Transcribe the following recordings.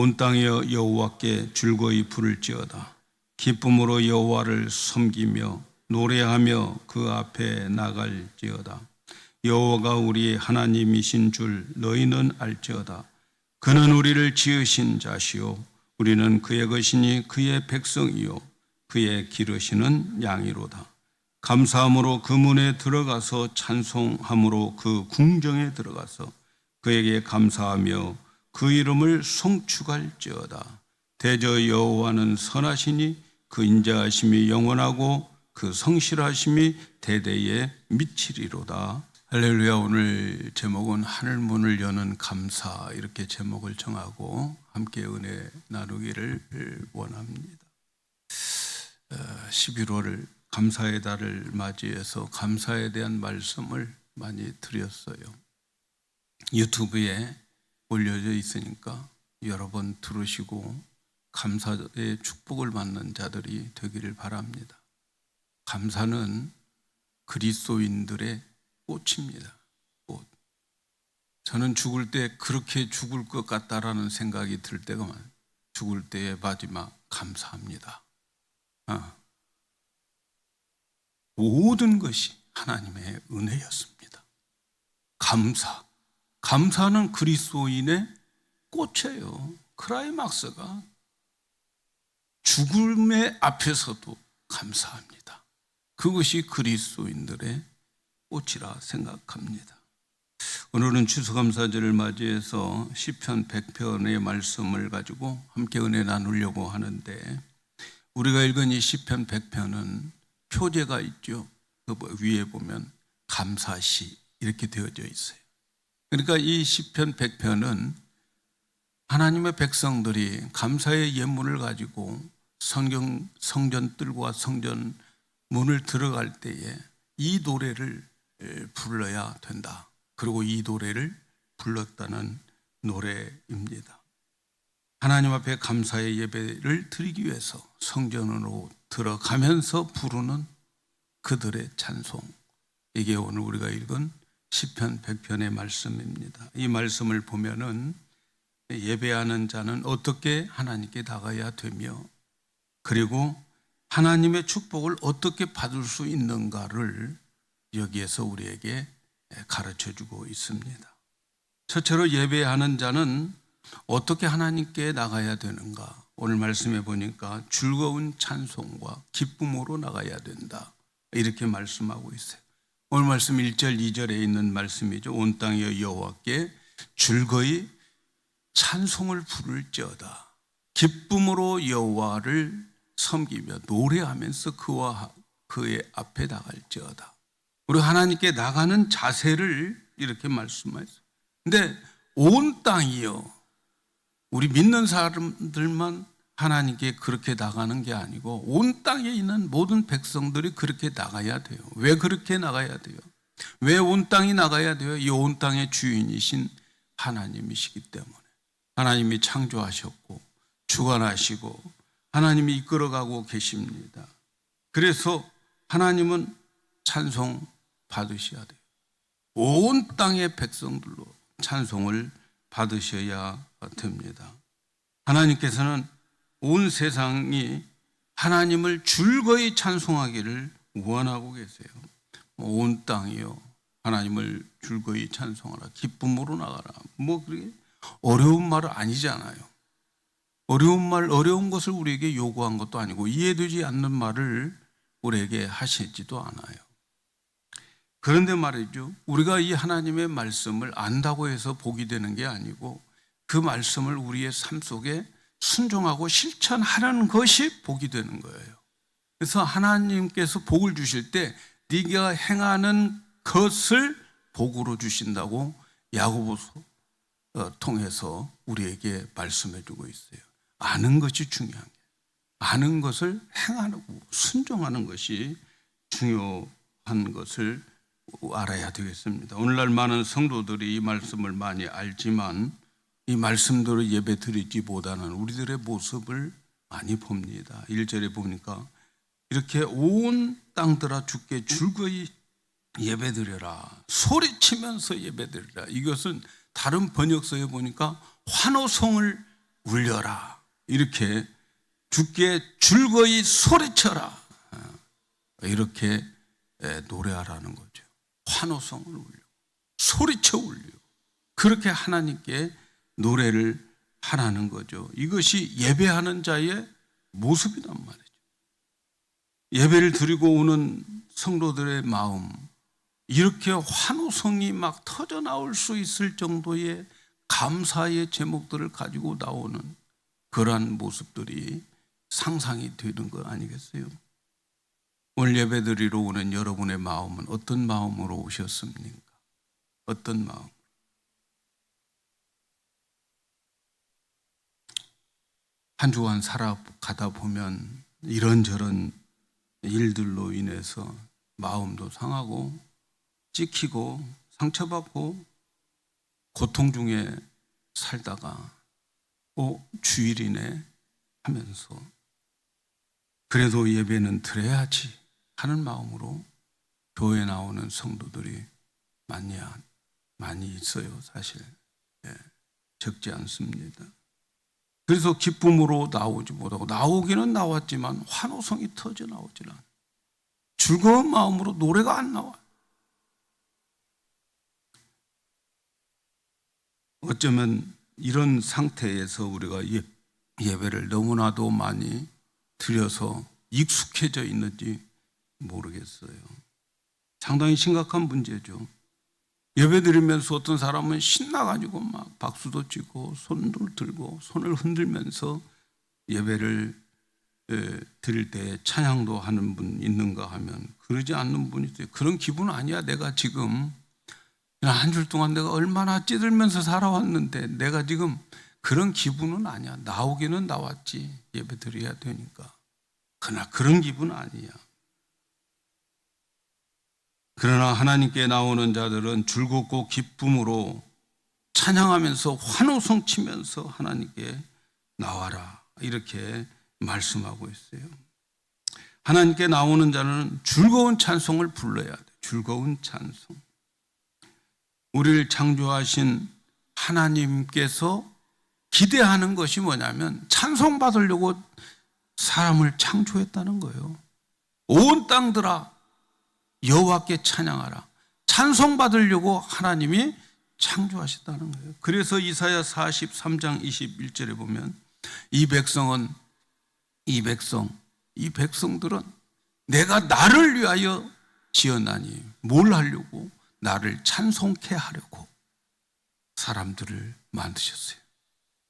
온 땅이여 여호와께 즐거이 부를지어다. 기쁨으로 여호와를 섬기며 노래하며 그 앞에 나갈지어다. 여호와가 우리의 하나님이신 줄 너희는 알지어다. 그는 우리를 지으신 자시요 우리는 그의 것이니 그의 백성이요 그의 기르시는 양이로다. 감사함으로 그 문에 들어가서 찬송함으로 그 궁정에 들어가서 그에게 감사하며 그 이름을 송축할지어다. 대저 여호와는 선하시니 그 인자하심이 영원하고 그 성실하심이 대대에 미치리로다. 할렐루야. 오늘 제목은 하늘문을 여는 감사, 이렇게 제목을 정하고 함께 은혜 나누기를 원합니다. 11월 감사의 달을 맞이해서 감사에 대한 말씀을 많이 드렸어요. 유튜브에 올려져 있으니까 여러 번 들으시고 감사의 축복을 받는 자들이 되기를 바랍니다. 감사는 그리스도인들의 꽃입니다. 꽃. 저는 죽을 때 그렇게 죽을 것 같다라는 생각이 들 때가 많아요. 죽을 때의 마지막 감사합니다. 모든 것이 하나님의 은혜였습니다. 감사는 그리스도인의 꽃이에요. 크라이막스가 죽음의 앞에서도 감사합니다. 그것이 그리스도인들의 꽃이라 생각합니다. 오늘은 추수감사절을 맞이해서 시편 100편의 말씀을 가지고 함께 은혜 나누려고 하는데, 우리가 읽은 이 시편 100편은 표제가 있죠. 그 위에 보면 감사시 이렇게 되어져 있어요. 그러니까 이 시편 100편은 하나님의 백성들이 감사의 예물을 가지고 성전뜰과 성전 문을 들어갈 때에 이 노래를 불러야 된다. 그리고 이 노래를 불렀다는 노래입니다. 하나님 앞에 감사의 예배를 드리기 위해서 성전으로 들어가면서 부르는 그들의 찬송, 이게 오늘 우리가 읽은 시편 100편의 말씀입니다. 이 말씀을 보면은 예배하는 자는 어떻게 하나님께 나가야 되며, 그리고 하나님의 축복을 어떻게 받을 수 있는가를 여기에서 우리에게 가르쳐주고 있습니다. 첫째로 예배하는 자는 어떻게 하나님께 나가야 되는가? 오늘 말씀해 보니까 즐거운 찬송과 기쁨으로 나가야 된다, 이렇게 말씀하고 있어요. 오늘 말씀 1절 2절에 있는 말씀이죠. 온 땅의 여호와께 즐거이 찬송을 부를지어다. 기쁨으로 여호와를 섬기며 노래하면서 그의 앞에 나갈지어다. 우리 하나님께 나가는 자세를 이렇게 말씀하셨어요. 근데 온 땅이요, 우리 믿는 사람들만 하나님께 그렇게 나가는 게 아니고 온 땅에 있는 모든 백성들이 그렇게 나가야 돼요. 왜 그렇게 나가야 돼요? 왜 온 땅이 나가야 돼요? 이 온 땅의 주인이신 하나님이시기 때문에. 하나님이 창조하셨고 주관하시고 하나님이 이끌어가고 계십니다. 그래서 하나님은 찬송 받으셔야 돼요. 온 땅의 백성들로 찬송을 받으셔야 됩니다. 하나님께서는 온 세상이 하나님을 즐거이 찬송하기를 원하고 계세요. 온 땅이요, 하나님을 즐거이 찬송하라, 기쁨으로 나가라. 그게 어려운 말은 아니잖아요. 어려운 것을 우리에게 요구한 것도 아니고 이해되지 않는 말을 우리에게 하시지도 않아요. 그런데 말이죠, 우리가 이 하나님의 말씀을 안다고 해서 복이 되는 게 아니고 그 말씀을 우리의 삶 속에 순종하고 실천하는 것이 복이 되는 거예요. 그래서 하나님께서 복을 주실 때 네가 행하는 것을 복으로 주신다고 야고보서 통해서 우리에게 말씀해 주고 있어요. 아는 것이 중요한 거예요. 아는 것을 행하고 순종하는 것이 중요한 것을 알아야 되겠습니다. 오늘날 많은 성도들이 이 말씀을 많이 알지만 이 말씀대로 예배 드리기보다는 우리들의 모습을 많이 봅니다. 1절에 보니까 이렇게 온 땅들아 주께 즐거이 예배드려라, 소리치면서 예배드리라. 이것은 다른 번역서에 보니까 환호성을 울려라. 이렇게 주께 즐거이 소리쳐라. 이렇게 노래하라는 거죠. 환호성을 울려, 소리쳐 울려. 그렇게 하나님께 노래를 하라는 거죠. 이것이 예배하는 자의 모습이란 말이죠. 예배를 드리고 오는 성도들의 마음, 이렇게 환호성이 막 터져 나올 수 있을 정도의 감사의 제목들을 가지고 나오는 그러한 모습들이 상상이 되는 거 아니겠어요? 오늘 예배 드리러 오는 여러분의 마음은 어떤 마음으로 오셨습니까? 어떤 마음? 한 주간 살아가다 보면 이런저런 일들로 인해서 마음도 상하고 찍히고 상처받고 고통 중에 살다가 주일이네 하면서 그래도 예배는 드려야지 하는 마음으로 교회에 나오는 성도들이 많이 있어요. 사실 적지 않습니다. 그래서 기쁨으로 나오지 못하고, 나오기는 나왔지만 환호성이 터져 나오질 않아요. 즐거운 마음으로 노래가 안 나와요. 어쩌면 이런 상태에서 우리가 예배를 너무나도 많이 드려서 익숙해져 있는지 모르겠어요. 상당히 심각한 문제죠. 예배 드리면서 어떤 사람은 신나가지고 막 박수도 치고 손을 들고 손을 흔들면서 예배를 드릴 때 찬양도 하는 분 있는가 하면 그러지 않는 분이 있어요. 그런 기분 아니야. 내가 지금 한 줄 동안 내가 얼마나 찌들면서 살아왔는데 내가 지금 그런 기분은 아니야. 나오기는 나왔지. 예배 드려야 되니까. 그러나 그런 기분 아니야. 그러나 하나님께 나오는 자들은 즐겁고 기쁨으로 찬양하면서 환호성 치면서 하나님께 나와라. 이렇게 말씀하고 있어요. 하나님께 나오는 자는 즐거운 찬송을 불러야 돼. 즐거운 찬송. 우리를 창조하신 하나님께서 기대하는 것이 뭐냐면 찬송받으려고 사람을 창조했다는 거예요. 온 땅들아 여호와께 찬양하라. 찬송받으려고 하나님이 창조하셨다는 거예요. 그래서 이사야 43장 21절에 보면 이 백성들은 내가 나를 위하여 지었나니 뭘 하려고? 나를 찬송케 하려고 사람들을 만드셨어요.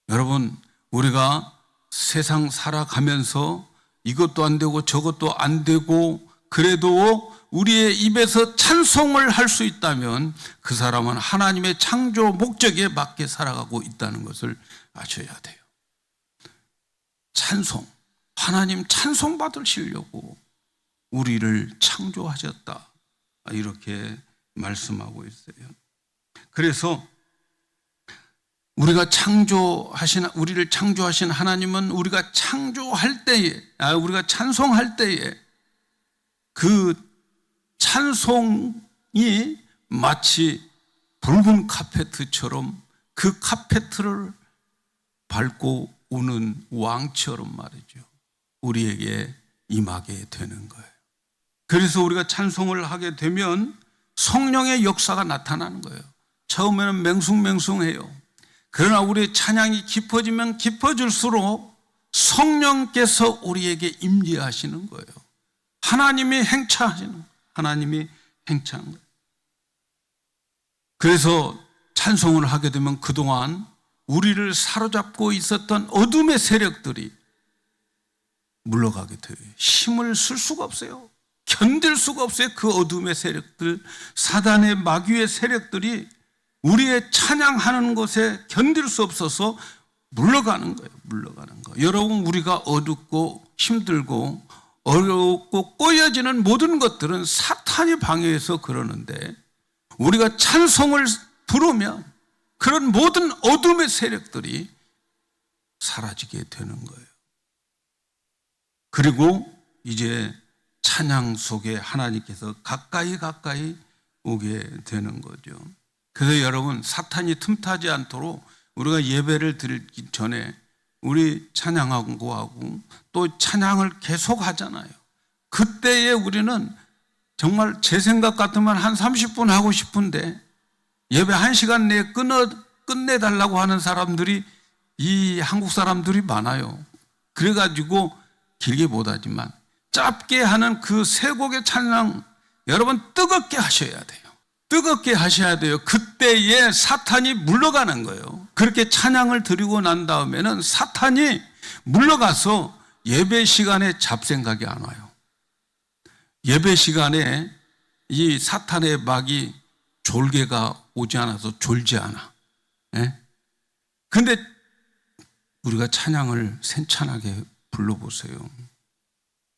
여러분, 우리가 세상 살아가면서 이것도 안 되고 저것도 안 되고 그래도 우리의 입에서 찬송을 할 수 있다면 그 사람은 하나님의 창조 목적에 맞게 살아가고 있다는 것을 아셔야 돼요. 찬송, 하나님 찬송 받으시려고 우리를 창조하셨다. 이렇게 말씀하고 있어요. 그래서 우리를 창조하신 하나님은 우리가 창조할 때에, 우리가 찬송할 때에 그 찬송이 마치 붉은 카페트처럼 그 카페트를 밟고 오는 왕처럼 말이죠. 우리에게 임하게 되는 거예요. 그래서 우리가 찬송을 하게 되면 성령의 역사가 나타나는 거예요. 처음에는 맹숭맹숭해요. 그러나 우리의 찬양이 깊어지면 깊어질수록 성령께서 우리에게 임재하시는 거예요. 하나님이 행차하시는 거예요. 그래서 찬송을 하게 되면 그동안 우리를 사로잡고 있었던 어둠의 세력들이 물러가게 돼요. 힘을 쓸 수가 없어요. 견딜 수가 없어요. 그 어둠의 세력들, 사단의 마귀의 세력들이 우리의 찬양하는 것에 견딜 수 없어서 물러가는 거예요. 여러분, 우리가 어둡고 힘들고 어렵고 꼬여지는 모든 것들은 사탄이 방해해서 그러는데 우리가 찬송을 부르면 그런 모든 어둠의 세력들이 사라지게 되는 거예요. 그리고 이제 찬양 속에 하나님께서 가까이 오게 되는 거죠. 그래서 여러분, 사탄이 틈타지 않도록 우리가 예배를 드리기 전에 우리 찬양하고 하고 또 찬양을 계속 하잖아요. 그때에 우리는 정말 제 생각 같으면 한 30분 하고 싶은데 예배 1시간 내에 끝내달라고 하는 사람들이 이 한국 사람들이 많아요. 그래가지고 길게 못하지만 짧게 하는 그 세 곡의 찬양 여러분 뜨겁게 하셔야 돼요. 뜨겁게 하셔야 돼요. 그때에 사탄이 물러가는 거예요. 그렇게 찬양을 드리고 난 다음에는 사탄이 물러가서 예배 시간에 잡생각이 안 와요. 예배 시간에 이 사탄의 막이 졸개가 오지 않아서 졸지 않아. 근데 우리가 찬양을 센찬하게 불러보세요.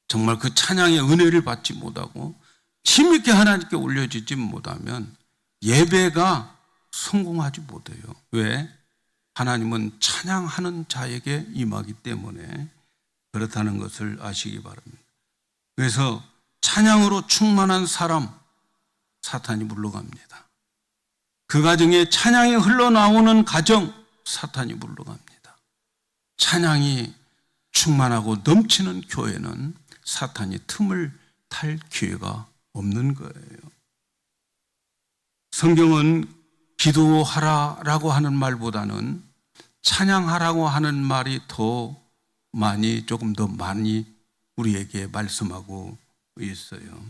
정말 그 찬양의 은혜를 받지 못하고 힘있게 하나님께 올려지지 못하면 예배가 성공하지 못해요. 왜? 하나님은 찬양하는 자에게 임하기 때문에 그렇다는 것을 아시기 바랍니다. 그래서 찬양으로 충만한 사람, 사탄이 물러갑니다. 그 가정에 찬양이 흘러나오는 가정, 사탄이 물러갑니다. 찬양이 충만하고 넘치는 교회는 사탄이 틈을 탈 기회가 없는 거예요. 성경은 기도하라라고 하는 말보다는 찬양하라고 하는 말이 조금 더 많이 우리에게 말씀하고 있어요.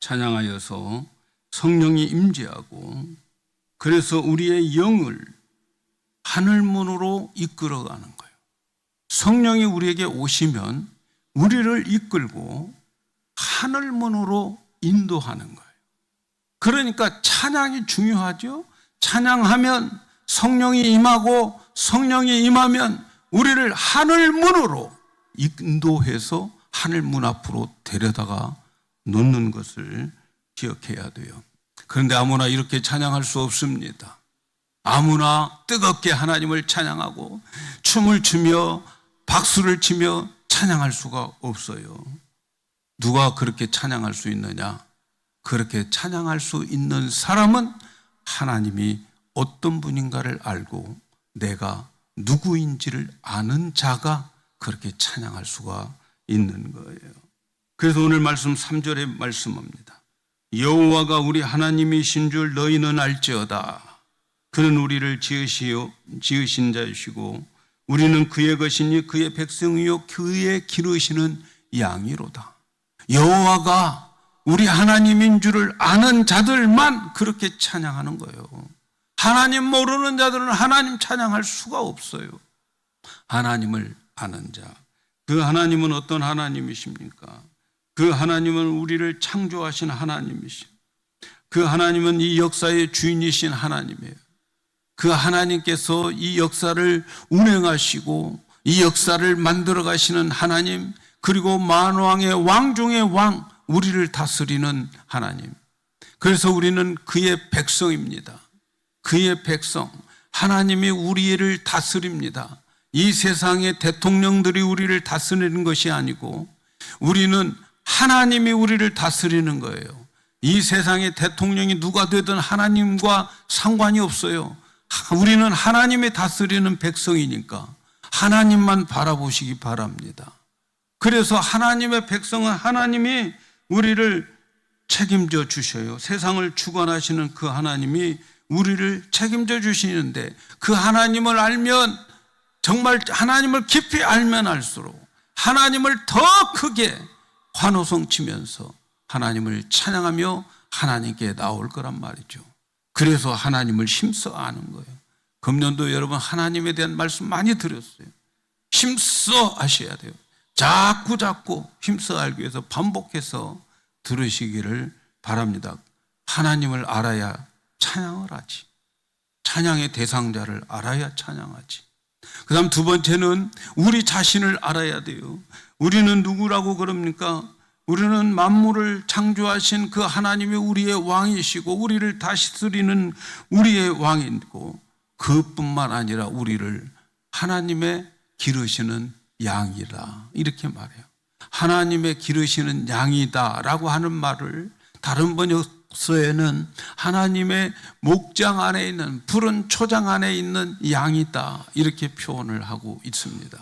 찬양하여서 성령이 임재하고 그래서 우리의 영을 하늘문으로 이끌어가는 거예요. 성령이 우리에게 오시면 우리를 이끌고 하늘문으로 인도하는 거예요. 그러니까 찬양이 중요하죠. 찬양하면 성령이 임하고 성령이 임하면 우리를 하늘문으로 인도해서 하늘문 앞으로 데려다가 놓는 것을 기억해야 돼요. 그런데 아무나 이렇게 찬양할 수 없습니다. 아무나 뜨겁게 하나님을 찬양하고 춤을 추며 박수를 치며 찬양할 수가 없어요. 누가 그렇게 찬양할 수 있느냐? 그렇게 찬양할 수 있는 사람은 하나님이 어떤 분인가를 알고 내가 누구인지를 아는 자가 그렇게 찬양할 수가 있는 거예요. 그래서 오늘 말씀 3절에 말씀합니다. 여호와가 우리 하나님이신 줄 너희는 알지어다. 그는 우리를 지으신 자이시고 우리는 그의 것이니 그의 백성이요 그의 기르시는 양이로다. 여호와가 우리 하나님인 줄을 아는 자들만 그렇게 찬양하는 거예요. 하나님 모르는 자들은 하나님 찬양할 수가 없어요. 하나님을 아는 자. 그 하나님은 어떤 하나님이십니까? 그 하나님은 우리를 창조하신 하나님이십니다. 그 하나님은 이 역사의 주인이신 하나님이에요. 그 하나님께서 이 역사를 운행하시고 이 역사를 만들어 가시는 하나님, 그리고 만왕의 왕 중의 왕, 우리를 다스리는 하나님. 그래서 우리는 그의 백성입니다. 그의 백성, 하나님이 우리를 다스립니다. 이 세상의 대통령들이 우리를 다스리는 것이 아니고 우리는 하나님이 우리를 다스리는 거예요. 이 세상의 대통령이 누가 되든 하나님과 상관이 없어요. 우리는 하나님이 다스리는 백성이니까 하나님만 바라보시기 바랍니다. 그래서 하나님의 백성은 하나님이 우리를 책임져 주셔요. 세상을 주관하시는 그 하나님이 우리를 책임져 주시는데 그 하나님을 알면, 정말 하나님을 깊이 알면 알수록 하나님을 더 크게 환호성 치면서 하나님을 찬양하며 하나님께 나올 거란 말이죠. 그래서 하나님을 힘써 아는 거예요. 금년도 여러분 하나님에 대한 말씀 많이 드렸어요. 힘써 아셔야 돼요. 자꾸 힘써 알기 위해서 반복해서 들으시기를 바랍니다. 하나님을 알아야 찬양을 하지. 찬양의 대상자를 알아야 찬양하지. 그 다음 두 번째는 우리 자신을 알아야 돼요. 우리는 누구라고 그럽니까? 우리는 만물을 창조하신 그 하나님이 우리의 왕이시고 우리를 다스리는 우리의 왕이고, 그뿐만 아니라 우리를 하나님의 기르시는 양이다, 이렇게 말해요. 하나님의 기르시는 양이다 라고 하는 말을 다른 번역 소에는 하나님의 목장 안에 있는 푸른 초장 안에 있는 양이다, 이렇게 표현을 하고 있습니다.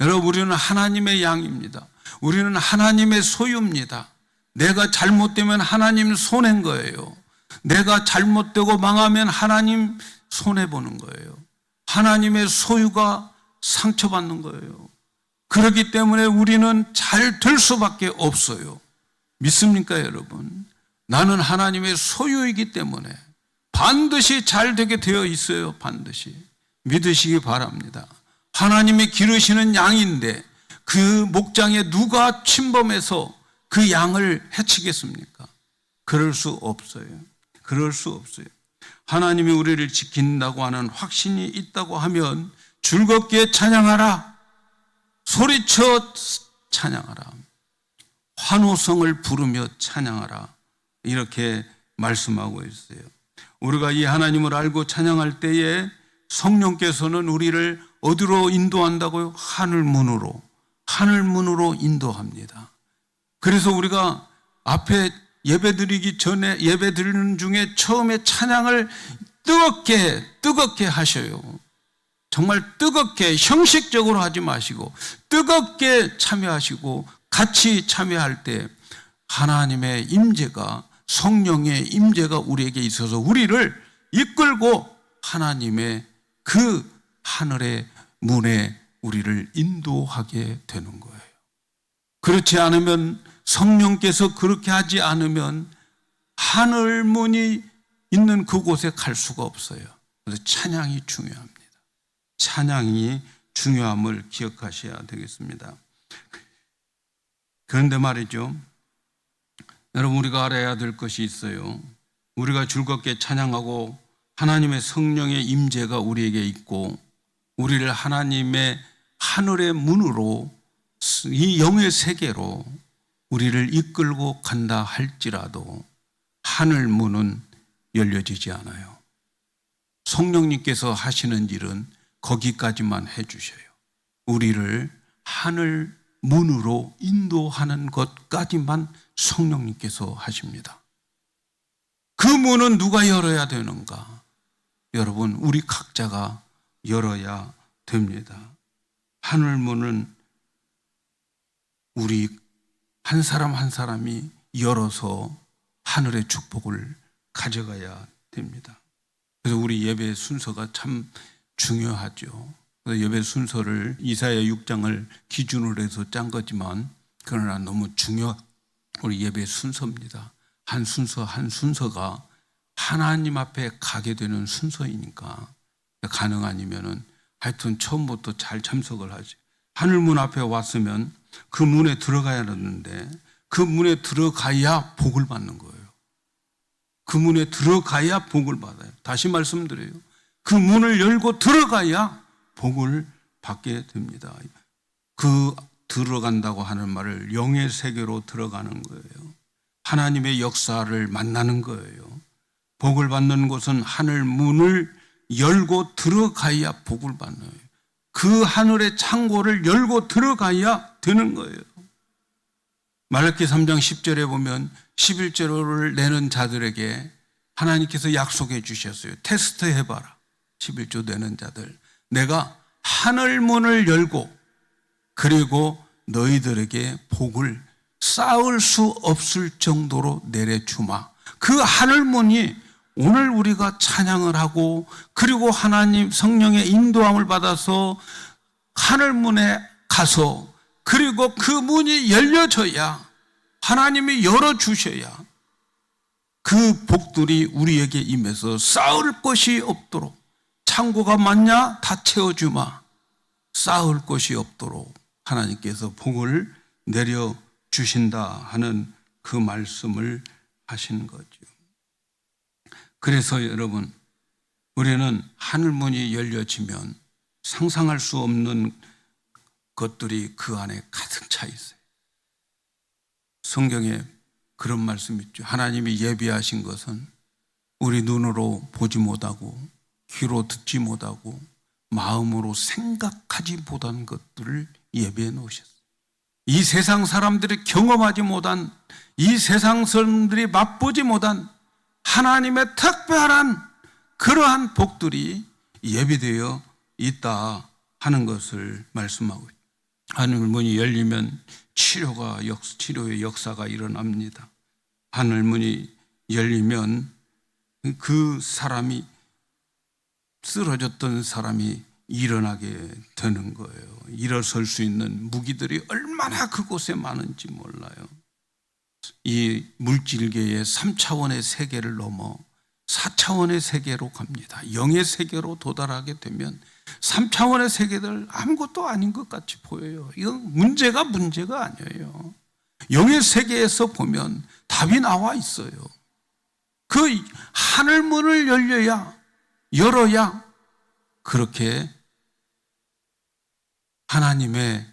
여러분, 우리는 하나님의 양입니다. 우리는 하나님의 소유입니다. 내가 잘못되면 하나님 손해인 거예요. 내가 잘못되고 망하면 하나님 손해보는 거예요. 하나님의 소유가 상처받는 거예요. 그렇기 때문에 우리는 잘 될 수밖에 없어요. 믿습니까, 여러분? 나는 하나님의 소유이기 때문에 반드시 잘 되게 되어 있어요. 반드시 믿으시기 바랍니다. 하나님이 기르시는 양인데 그 목장에 누가 침범해서 그 양을 해치겠습니까? 그럴 수 없어요. 그럴 수 없어요. 하나님이 우리를 지킨다고 하는 확신이 있다고 하면 즐겁게 찬양하라, 소리쳐 찬양하라, 환호성을 부르며 찬양하라, 이렇게 말씀하고 있어요. 우리가 이 하나님을 알고 찬양할 때에 성령께서는 우리를 어디로 인도한다고요? 하늘문으로 인도합니다. 그래서 우리가 앞에 예배드리기 전에, 예배드리는 중에 처음에 찬양을 뜨겁게 하셔요. 정말 뜨겁게, 형식적으로 하지 마시고 뜨겁게 참여하시고, 같이 참여할 때 하나님의 임재가, 성령의 임재가 우리에게 있어서 우리를 이끌고 하나님의 그 하늘의 문에 우리를 인도하게 되는 거예요. 그렇지 않으면, 성령께서 그렇게 하지 않으면 하늘 문이 있는 그곳에 갈 수가 없어요. 그래서 찬양이 중요합니다. 찬양이 중요함을 기억하셔야 되겠습니다. 그런데 말이죠, 여러분, 우리가 알아야 될 것이 있어요. 우리가 즐겁게 찬양하고 하나님의 성령의 임재가 우리에게 있고 우리를 하나님의 하늘의 문으로, 이 영의 세계로 우리를 이끌고 간다 할지라도 하늘 문은 열려지지 않아요. 성령님께서 하시는 일은 거기까지만 해주셔요. 우리를 하늘 문으로 인도하는 것까지만 성령님께서 하십니다. 그 문은 누가 열어야 되는가? 여러분, 우리 각자가 열어야 됩니다. 하늘 문은 우리 한 사람 한 사람이 열어서 하늘의 축복을 가져가야 됩니다. 그래서 우리 예배 순서가 참 중요하죠. 그래서 예배 순서를 이사야 6장을 기준으로 해서 짠 거지만, 그러나 너무 중요한 우리 예배 순서입니다. 한 순서 한 순서가 하나님 앞에 가게 되는 순서이니까, 가능 아니면은 하여튼 처음부터 잘 참석을 하지. 하늘문 앞에 왔으면 그 문에 들어가야 하는데, 그 문에 들어가야 복을 받는 거예요. 그 문에 들어가야 복을 받아요. 다시 말씀드려요. 그 문을 열고 들어가야 복을 받게 됩니다. 그 들어간다고 하는 말을 영의 세계로 들어가는 거예요. 하나님의 역사를 만나는 거예요. 복을 받는 곳은 하늘 문을 열고 들어가야 복을 받는 거예요. 그 하늘의 창고를 열고 들어가야 되는 거예요. 말라기 3장 10절에 보면 11조를 내는 자들에게 하나님께서 약속해 주셨어요. 테스트 해봐라. 11조 내는 자들, 내가 하늘 문을 열고 그리고 너희들에게 복을 쌓을 수 없을 정도로 내려주마. 그 하늘 문이 오늘 우리가 찬양을 하고 그리고 하나님 성령의 인도함을 받아서 하늘 문에 가서, 그리고 그 문이 열려져야, 하나님이 열어주셔야 그 복들이 우리에게 임해서 쌓을 것이 없도록, 창고가 많냐? 다 채워주마. 쌓을 것이 없도록 하나님께서 복을 내려주신다 하는 그 말씀을 하신 거죠. 그래서 여러분, 우리는 하늘문이 열려지면 상상할 수 없는 것들이 그 안에 가득 차 있어요. 성경에 그런 말씀 있죠. 하나님이 예비하신 것은 우리 눈으로 보지 못하고 귀로 듣지 못하고 마음으로 생각하지 못한 것들을 예비해 놓으셨어요. 이 세상 사람들이 경험하지 못한, 이 세상 사람들이 맛보지 못한 하나님의 특별한 그러한 복들이 예비되어 있다 하는 것을 말씀하고 있습니다. 하늘 문이 열리면 치료의 역사가 일어납니다. 하늘 문이 열리면 그 사람이, 쓰러졌던 사람이 일어나게 되는 거예요. 일어설 수 있는 무기들이 얼마나 그곳에 많은지 몰라요. 이 물질계의 3차원의 세계를 넘어 4차원의 세계로 갑니다. 영의 세계로 도달하게 되면 3차원의 세계들 아무것도 아닌 것 같이 보여요. 이건 문제가 아니에요. 영의 세계에서 보면 답이 나와 있어요. 그 하늘문을 열어야 그렇게 하나님의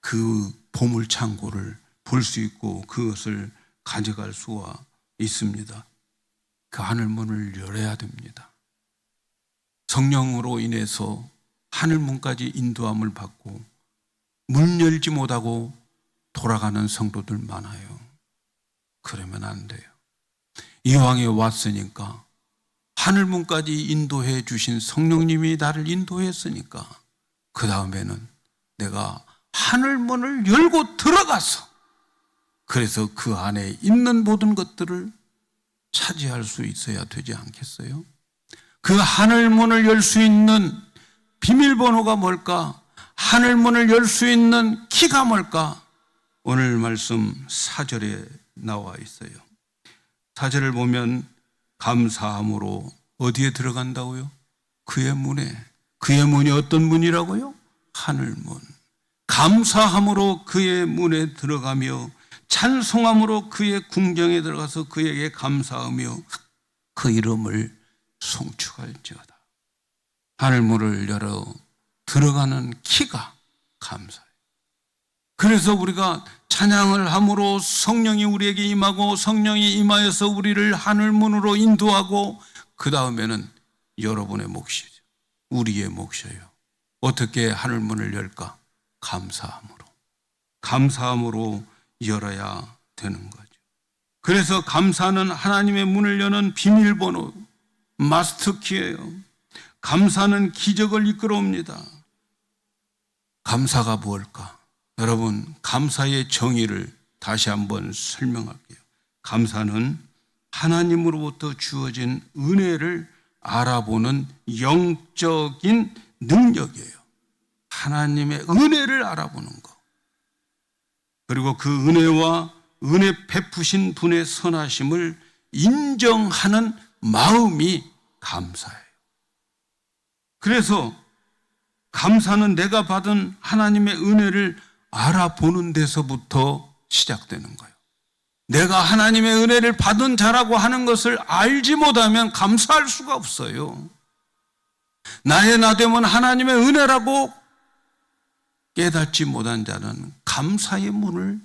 그 보물창고를 볼 수 있고 그것을 가져갈 수가 있습니다. 그 하늘문을 열어야 됩니다. 성령으로 인해서 하늘문까지 인도함을 받고 문 열지 못하고 돌아가는 성도들 많아요. 그러면 안 돼요. 이왕에 왔으니까, 하늘문까지 인도해 주신 성령님이 나를 인도했으니까 그 다음에는 내가 하늘문을 열고 들어가서, 그래서 그 안에 있는 모든 것들을 차지할 수 있어야 되지 않겠어요? 그 하늘문을 열 수 있는 비밀번호가 뭘까? 하늘문을 열 수 있는 키가 뭘까? 오늘 말씀 4절에 나와 있어요. 4절을 보면 감사함으로 어디에 들어간다고요? 그의 문에. 그의 문이 어떤 문이라고요? 하늘문. 감사함으로 그의 문에 들어가며 찬송함으로 그의 궁정에 들어가서 그에게 감사하며 그 이름을 송축할지어다. 하늘문을 열어 들어가는 키가 감사해요. 그래서 우리가 찬양을 함으로 성령이 우리에게 임하고 성령이 임하여서 우리를 하늘문으로 인도하고 그 다음에는 여러분의 몫이죠. 우리의 몫이에요. 어떻게 하늘문을 열까? 감사함으로 열어야 되는 거죠. 그래서 감사는 하나님의 문을 여는 비밀번호, 마스터키예요. 감사는 기적을 이끌어옵니다. 감사가 무엇일까? 여러분, 감사의 정의를 다시 한번 설명할게요. 감사는 하나님으로부터 주어진 은혜를 알아보는 영적인 능력이에요. 하나님의 은혜를 알아보는 것. 그리고 그 은혜와 은혜 베푸신 분의 선하심을 인정하는 마음이 감사예요. 그래서 감사는 내가 받은 하나님의 은혜를 알아보는 데서부터 시작되는 거예요. 내가 하나님의 은혜를 받은 자라고 하는 것을 알지 못하면 감사할 수가 없어요. 나의 나됨은 하나님의 은혜라고 깨닫지 못한 자는 감사의 문을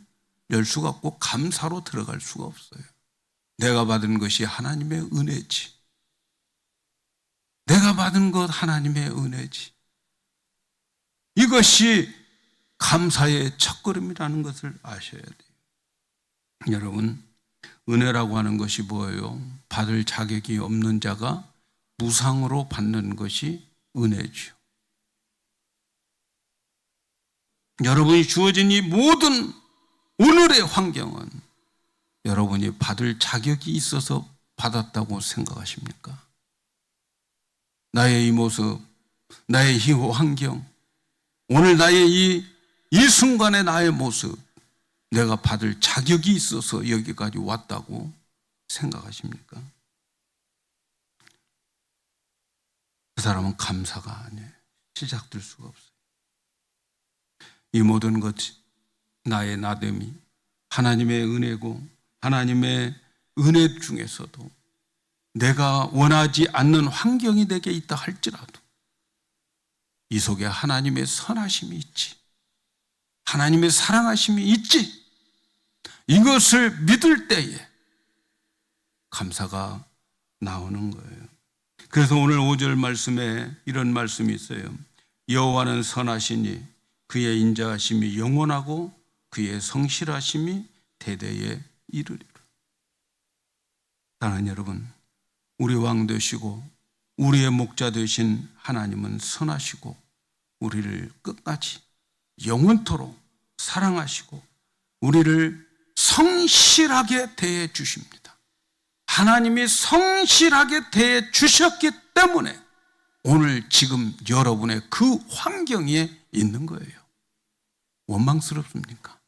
열 수가 없고 감사로 들어갈 수가 없어요. 내가 받은 것이 하나님의 은혜지. 내가 받은 것 하나님의 은혜지. 이것이 감사의 첫걸음이라는 것을 아셔야 돼요. 여러분, 은혜라고 하는 것이 뭐예요? 받을 자격이 없는 자가 무상으로 받는 것이 은혜죠. 여러분이 주어진 이 모든 오늘의 환경은 여러분이 받을 자격이 있어서 받았다고 생각하십니까? 나의 이 모습, 나의 이 환경, 오늘 나의 이 순간의 나의 모습, 내가 받을 자격이 있어서 여기까지 왔다고 생각하십니까? 그 사람은 감사가 아니에요. 시작될 수가 없어요. 이 모든 것이 나의 나됨이 하나님의 은혜고 하나님의 은혜 중에서도 내가 원하지 않는 환경이 내게 있다 할지라도 이 속에 하나님의 선하심이 있지, 하나님의 사랑하심이 있지, 이것을 믿을 때에 감사가 나오는 거예요. 그래서 오늘 5절 말씀에 이런 말씀이 있어요. 여호와는 선하시니 그의 인자하심이 영원하고 그의 성실하심이 대대에 이르리라. 사랑하는 여러분, 우리 왕 되시고 우리의 목자 되신 하나님은 선하시고 우리를 끝까지 영원토록 사랑하시고 우리를 성실하게 대해 주십니다. 하나님이 성실하게 대해 주셨기 때문에 오늘 지금 여러분의 그 환경에 있는 거예요. 원망스럽습니까?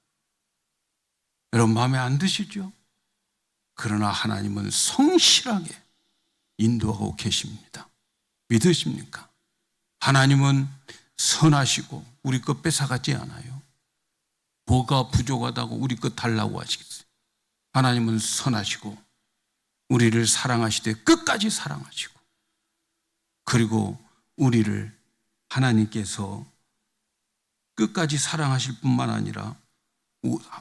여러분 마음에 안 드시죠? 그러나 하나님은 성실하게 인도하고 계십니다. 믿으십니까? 하나님은 선하시고 우리 것 뺏어가지 않아요. 뭐가 부족하다고 우리 것 달라고 하시겠어요? 하나님은 선하시고 우리를 사랑하시되 끝까지 사랑하시고 그리고 우리를 하나님께서 끝까지 사랑하실 뿐만 아니라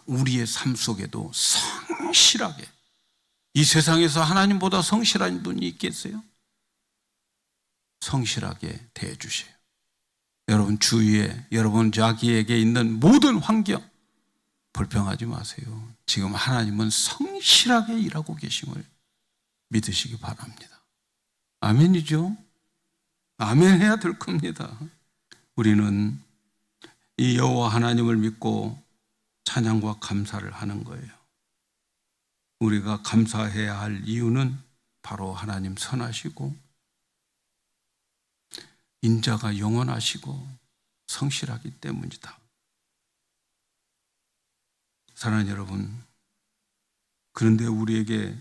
우리의 삶 속에도 성실하게, 이 세상에서 하나님보다 성실한 분이 있겠어요? 성실하게 대해 주세요. 여러분 주위에, 여러분 자기에게 있는 모든 환경 불평하지 마세요. 지금 하나님은 성실하게 일하고 계심을 믿으시기 바랍니다. 아멘이죠? 아멘 해야 될 겁니다. 우리는 이 여호와 하나님을 믿고 찬양과 감사를 하는 거예요. 우리가 감사해야 할 이유는 바로 하나님 선하시고 인자가 영원하시고 성실하기 때문이다. 사랑하는 여러분, 그런데 우리에게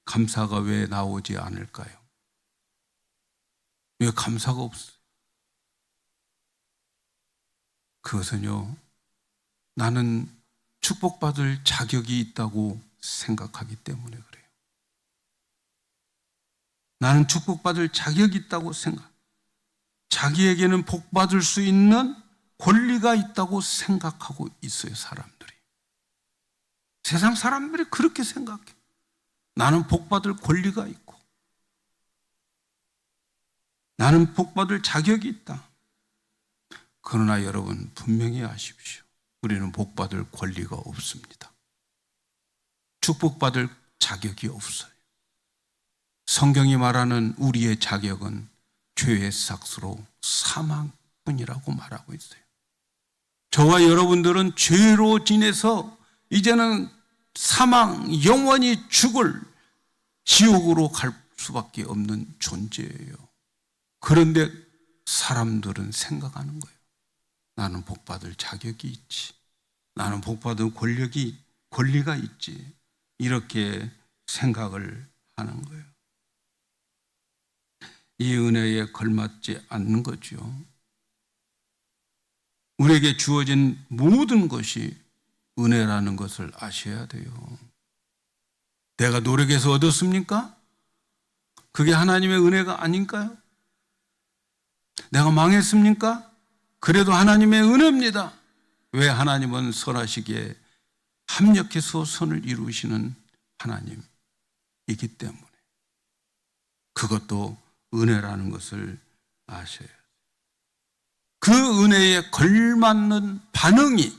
감사가 왜 나오지 않을까요? 왜 감사가 없어요? 그것은요, 나는 축복받을 자격이 있다고 생각하기 때문에 그래요. 나는 축복받을 자격이 있다고 생각, 자기에게는 복받을 수 있는 권리가 있다고 생각하고 있어요, 사람들이. 세상 사람들이 그렇게 생각해. 나는 복받을 권리가 있고 나는 복받을 자격이 있다. 그러나 여러분 분명히 아십시오. 우리는 복받을 권리가 없습니다. 축복받을 자격이 없어요. 성경이 말하는 우리의 자격은 죄의 삭스로 사망뿐이라고 말하고 있어요. 저와 여러분들은 죄로 지내서 이제는 사망, 영원히 죽을 지옥으로 갈 수밖에 없는 존재예요. 그런데 사람들은 생각하는 거예요. 나는 복받을 자격이 있지. 나는 복받을 권리가 있지. 이렇게 생각을 하는 거예요. 이 은혜에 걸맞지 않는 거죠. 우리에게 주어진 모든 것이 은혜라는 것을 아셔야 돼요. 내가 노력해서 얻었습니까? 그게 하나님의 은혜가 아닌가요? 내가 망했습니까? 그래도 하나님의 은혜입니다. 왜? 하나님은 선하시기에 합력해서 선을 이루시는 하나님이기 때문에 그것도 은혜라는 것을 아셔야 돼요. 그 은혜에 걸맞는 반응이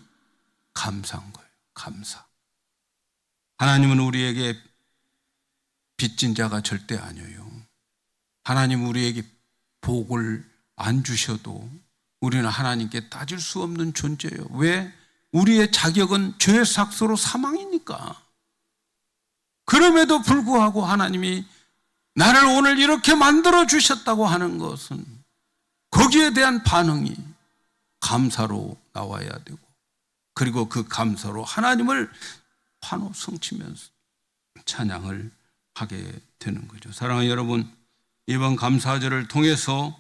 감사한 거예요. 감사. 하나님은 우리에게 빚진 자가 절대 아니에요. 하나님 우리에게 복을 안 주셔도 우리는 하나님께 따질 수 없는 존재예요. 왜? 우리의 자격은 죄의 삭스로 사망이니까. 그럼에도 불구하고 하나님이 나를 오늘 이렇게 만들어 주셨다고 하는 것은 거기에 대한 반응이 감사로 나와야 되고, 그리고 그 감사로 하나님을 환호 성치면서 찬양을 하게 되는 거죠. 사랑하는 여러분, 이번 감사절을 통해서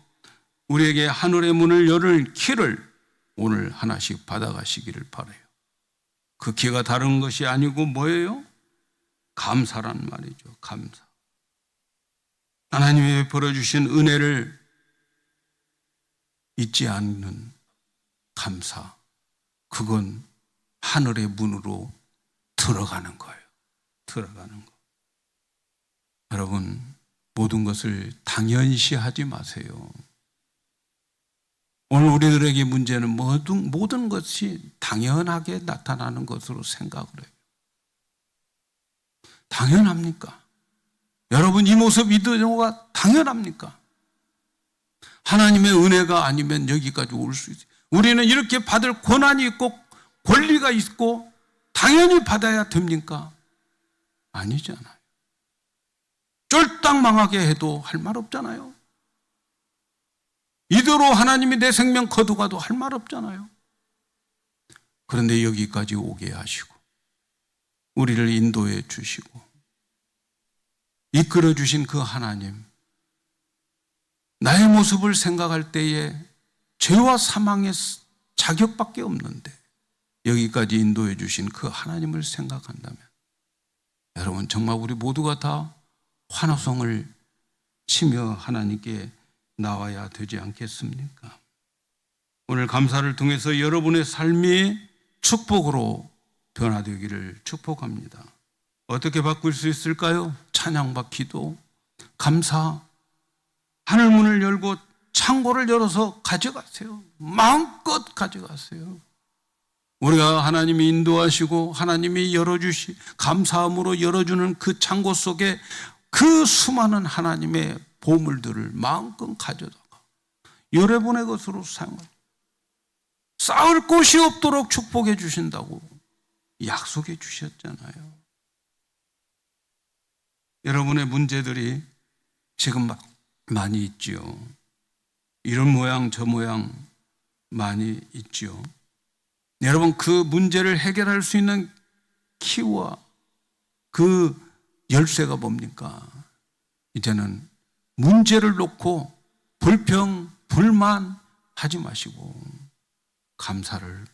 우리에게 하늘의 문을 열을 키를 오늘 하나씩 받아가시기를 바라요. 그 키가 다른 것이 아니고 뭐예요? 감사란 말이죠. 감사. 하나님이 베풀어 주신 은혜를 잊지 않는 감사. 그건 하늘의 문으로 들어가는 거예요. 들어가는 거. 여러분, 모든 것을 당연시하지 마세요. 오늘 우리들에게 문제는 모든 것이 당연하게 나타나는 것으로 생각을 해요. 당연합니까? 여러분, 이 모습 믿는 거가 당연합니까? 하나님의 은혜가 아니면 여기까지 올 수 있어요. 우리는 이렇게 받을 권한이 있고 권리가 있고 당연히 받아야 됩니까? 아니잖아요. 쫄딱 망하게 해도 할 말 없잖아요. 이대로 하나님이 내 생명 거두가도 할 말 없잖아요. 그런데 여기까지 오게 하시고 우리를 인도해 주시고 이끌어 주신 그 하나님, 나의 모습을 생각할 때에 죄와 사망의 자격밖에 없는데 여기까지 인도해 주신 그 하나님을 생각한다면 여러분, 정말 우리 모두가 다 환호성을 치며 하나님께 나와야 되지 않겠습니까? 오늘 감사를 통해서 여러분의 삶이 축복으로 변화되기를 축복합니다. 어떻게 바꿀 수 있을까요? 찬양과 기도, 감사, 하늘문을 열고 창고를 열어서 가져가세요. 마음껏 가져가세요. 우리가 하나님이 인도하시고 하나님이 감사함으로 열어주는 그 창고 속에 그 수많은 하나님의 보물들을 마음껏 가져다가 여러분의 것으로 사용하세요. 쌓을 곳이 없도록 축복해 주신다고 약속해 주셨잖아요. 여러분의 문제들이 지금 많이 있지요. 이런 모양 저 모양 많이 있지요. 여러분, 그 문제를 해결할 수 있는 키와 그 열쇠가 뭡니까? 이제는 문제를 놓고 불평, 불만 하지 마시고 감사를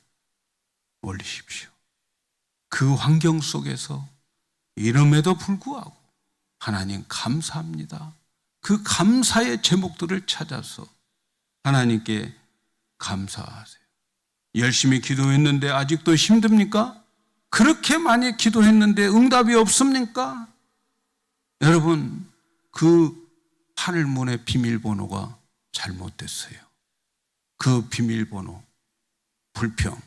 올리십시오. 그 환경 속에서 이름에도 불구하고 하나님 감사합니다. 그 감사의 제목들을 찾아서 하나님께 감사하세요. 열심히 기도했는데 아직도 힘듭니까? 그렇게 많이 기도했는데 응답이 없습니까? 여러분, 그 하늘문의 비밀번호가 잘못됐어요. 그 비밀번호, 불평,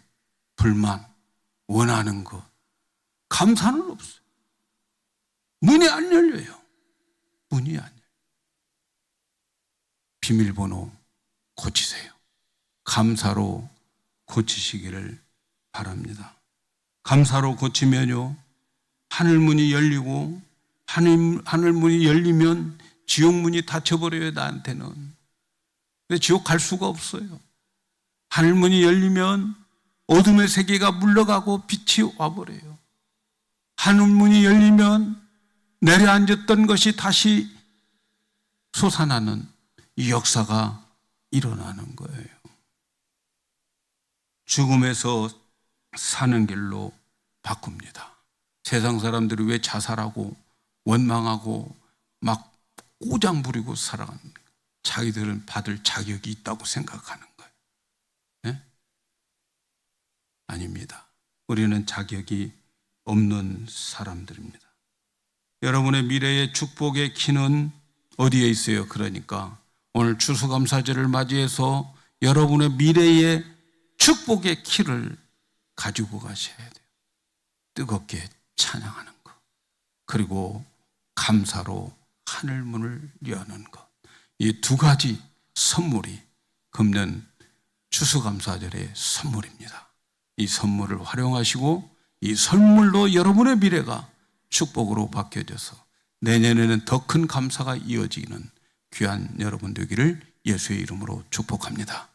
불만, 원하는 것, 감사는 없어요. 문이 안 열려요. 문이 안 열려요. 비밀번호 고치세요. 감사로 고치시기를 바랍니다. 감사로 고치면요, 하늘문이 열리고 하늘문이 열리면 지옥문이 닫혀버려요. 나한테는. 근데 지옥 갈 수가 없어요. 하늘문이 열리면 어둠의 세계가 물러가고 빛이 와버려요. 하늘문이 열리면 내려앉았던 것이 다시 솟아나는 이 역사가 일어나는 거예요. 죽음에서 사는 길로 바꿉니다. 세상 사람들이 왜 자살하고 원망하고 막 꼬장 부리고 살아갑니까? 자기들은 받을 자격이 있다고 생각하는 거예요. 네? 아닙니다. 우리는 자격이 없는 사람들입니다. 여러분의 미래의 축복의 키는 어디에 있어요? 그러니까 오늘 추수감사절을 맞이해서 여러분의 미래의 축복의 키를 가지고 가셔야 돼요. 뜨겁게 찬양하는 것, 그리고 감사로 하늘문을 여는 것, 이 두 가지 선물이 금년 추수감사절의 선물입니다. 이 선물을 활용하시고 이 선물로 여러분의 미래가 축복으로 바뀌어져서 내년에는 더 큰 감사가 이어지는 귀한 여러분 되기를 예수의 이름으로 축복합니다.